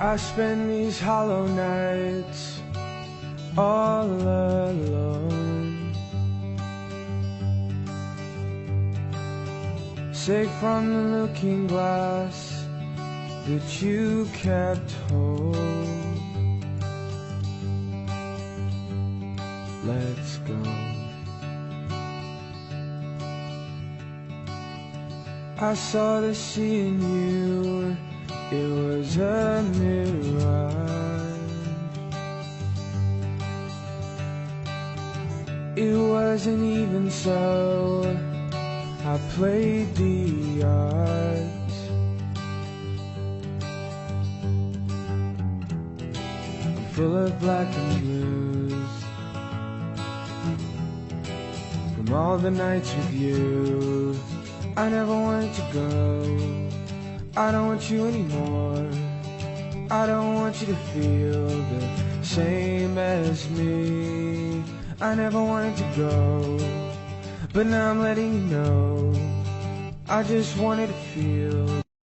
I spend these hollow nights all alone, safe from the looking glass that you kept home. Let's go. I saw the sea in you, it was a mirage. It wasn't even so, I played the odds. I'm full of black and blues from all the nights with you. I never wanted to go, I don't want you anymore. I don't want you to feel the same as me. I never wanted to go, but now I'm letting you know. I just wanted to feel